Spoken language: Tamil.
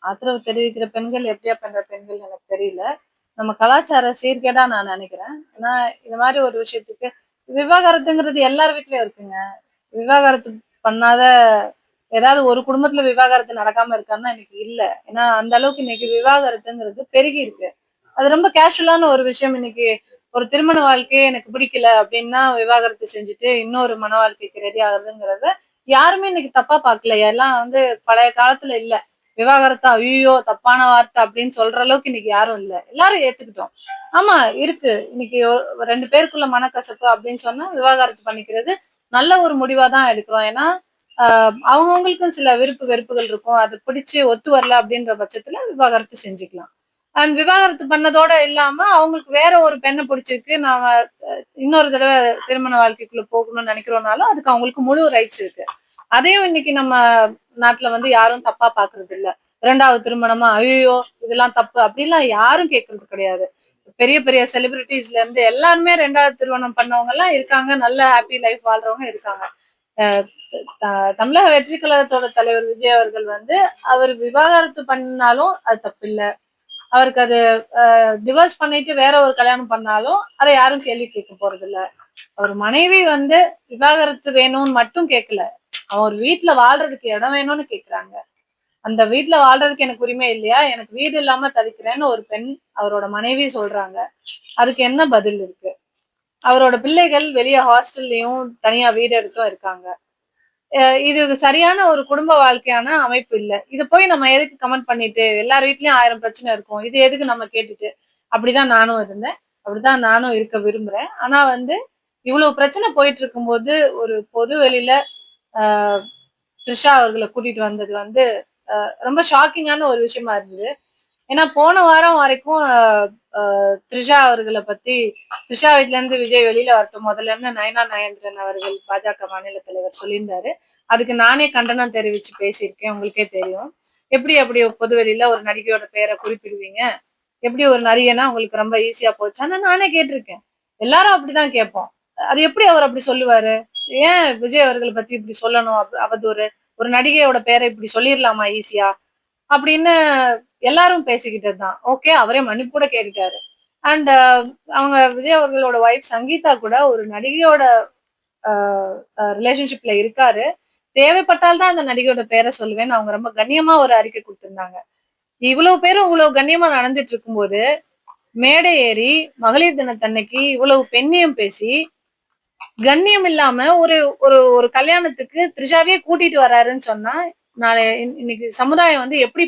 ஆதரவு தெரிவிக்கிற பெண்கள் எப்படியா பண்ற பெண்கள் எனக்கு தெரியல. நம்ம கலாச்சார சீர்கேடா நான் நினைக்கிறேன். ஏன்னா இந்த மாதிரி ஒரு விஷயத்துக்கு விவாகரத்துங்கிறது எல்லார் வீட்லயும் இருக்குங்க. விவாகரத்து பண்ணாத ஏதாவது ஒரு குடும்பத்துல விவாகரத்து நடக்காம இருக்கான்னா இன்னைக்கு இல்ல. ஏன்னா அந்த அளவுக்கு இன்னைக்கு விவாகரத்துங்கிறது பெருகி இருக்கு. அது ரொம்ப கேஷுவலான ஒரு விஷயம். இன்னைக்கு ஒரு திருமண வாழ்க்கையே எனக்கு பிடிக்கல அப்படின்னா விவாகரத்து செஞ்சுட்டு இன்னொரு மன வாழ்க்கைக்கு ரெடி ஆகுறதுங்கிறத யாருமே இன்னைக்கு தப்பா பார்க்கல. எல்லாம் பழைய காலத்துல இல்ல. விவாகரத்தா ஐயோ தப்பான வார்த்தை அப்படின்னு சொல்ற அளவுக்கு இன்னைக்கு யாரும் இல்ல. எல்லாரும் ஏத்துக்கிட்டோம். ஆமா இருக்கு. இன்னைக்கு ரெண்டு பேருக்குள்ள மனக்கசப்பு அப்படின்னு சொன்னா விவாகரத்து பண்ணிக்கிறது நல்ல ஒரு முடிவா தான் எடுக்கிறோம். ஏன்னா அவங்கவுங்களுக்கும் சில விருப்பு வெறுப்புகள் இருக்கும். அது பிடிச்சு ஒத்து வரல அப்படின்ற பட்சத்துல விவாகரத்து செஞ்சுக்கலாம். அண்ட் விவாகரத்து பண்ணதோட இல்லாம அவங்களுக்கு வேற ஒரு பெண்ணை பிடிச்சிருக்கு. நாம இன்னொரு தடவை திருமண வாழ்க்கைக்குள்ள போகணும்னு நினைக்கிறோம்னாலும் அதுக்கு அவங்களுக்கு முழு ரைட்ஸ் இருக்கு. அதையும் இன்னைக்கு நம்ம நாட்டுல யாரும் தப்பா பாக்குறது இல்ல. இரண்டாவது திருமணமா ஐயோ இதெல்லாம் தப்பு அப்படிலாம் யாரும் கேட்கறது கிடையாது. பெரிய பெரிய செலிபிரிட்டிஸ்ல இருந்து எல்லாருமே ரெண்டாவது திருமணம் பண்ணவங்க எல்லாம் இருக்காங்க. நல்ல ஹாப்பி லைஃப் வாழ்றவங்க இருக்காங்க. அஹ் தமிழக வெற்றி கழகத்தோட தலைவர் விஜய் அவர்கள் அவர் விவாகரத்து பண்ணாலும் அது தப்பு இல்ல. அவருக்கு அது டிவோர்ஸ் பண்ணிட்டு வேற ஒரு கல்யாணம் பண்ணாலும் அதை யாரும் கேள்வி கேட்க போறது இல்ல. அவர் மனைவி விவாகரத்து வேணும்னு மட்டும் கேட்கல. அவர் வீட்டுல வாழ்றதுக்கு இடம் வேணும்னு கேக்குறாங்க. அந்த வீட்டுல வாழ்றதுக்கு எனக்கு உரிமை இல்லையா, எனக்கு வீடு இல்லாம தவிக்கிறேன்னு ஒரு பெண் அவரோட மனைவி சொல்றாங்க. அதுக்கு என்ன பதில் இருக்கு? அவரோட பிள்ளைகள் வெளியே ஹாஸ்டல்லையும் தனியா வீடு எடுத்தும் இருக்காங்க. இது சரியான ஒரு குடும்ப வாழ்க்கையான அமைப்பு இல்ல. இது போய் நம்ம எதுக்கு கமெண்ட் பண்ணிட்டு எல்லார் வீட்லயும் 1000 பிரச்சனை இருக்கும். இது எதுக்கு நம்ம கேட்டுட்டு அப்படிதான் நானும் இருந்தேன். அப்படிதான் நானும் இருக்க விரும்புறேன். ஆனா இவ்வளவு பிரச்சனை போயிட்டு இருக்கும்போது ஒரு பொது வெளியில ஆஹ் த்ரிஷா அவர்களை கூட்டிட்டு வந்தது ரொம்ப ஷாக்கிங்கான ஒரு விஷயமா இருந்தது. ஏன்னா போன வாரம் வரைக்கும் த்ரிஷா அவர்களை பத்தி த்ரிஷா வீட்ல இருந்து விஜய் வெளியில வரட்டும் முதல்ல இருந்து நயனா நாகேந்திரன் அவர்கள் பாஜக மாநில தலைவர் சொல்லியிருந்தாரு. அதுக்கு நானே கண்டனம் தெரிவிச்சு பேசியிருக்கேன். உங்களுக்கே தெரியும். எப்படி அப்படி பொது வெளியில ஒரு நடிகையோட பேரை குறிப்பிடுவீங்க? எப்படி ஒரு நடிகைனா உங்களுக்கு ரொம்ப ஈஸியா போச்சான்னு நானே கேட்டிருக்கேன். எல்லாரும் அப்படிதான் கேட்போம். அது எப்படி அவர் அப்படி சொல்லுவாரு? ஏன் விஜய் அவர்களை பத்தி இப்படி சொல்லணும்? அவதூறு. ஒரு நடிகையோட பேரை இப்படி சொல்லிடலாமா ஈஸியா அப்படின்னு எல்லாரும் பேசிக்கிட்டதுதான். ஓகே, அவரே மன்னிப்பு கூட கேட்டுட்டாரு. அண்ட் அவங்க விஜய் அவர்களோட ஒய்ஃப் சங்கீதா கூட ஒரு நடிகையோட ரிலேஷன்ஷிப்ல இருக்காரு. தேவைப்பட்டால்தான் அந்த நடிகையோட பேரை சொல்லுவேன்னு அவங்க ரொம்ப கண்ணியமா ஒரு அறிக்கை கொடுத்திருந்தாங்க. இவ்வளவு பேரும் இவ்வளவு கண்ணியமா நடந்துட்டு இருக்கும்போது மேடை ஏறி மகளிர் தினத்தன்னைக்கு இவ்வளவு பெண்ணியம் பேசி கண்ணியம் இல்லாம ஒரு ஒரு ஒரு கல்யாணத்துக்கு த்ரிஷாவே கூட்டிட்டு வர்றாருன்னு சொன்னா நாளை இன்னைக்கு சமுதாயம் எப்படி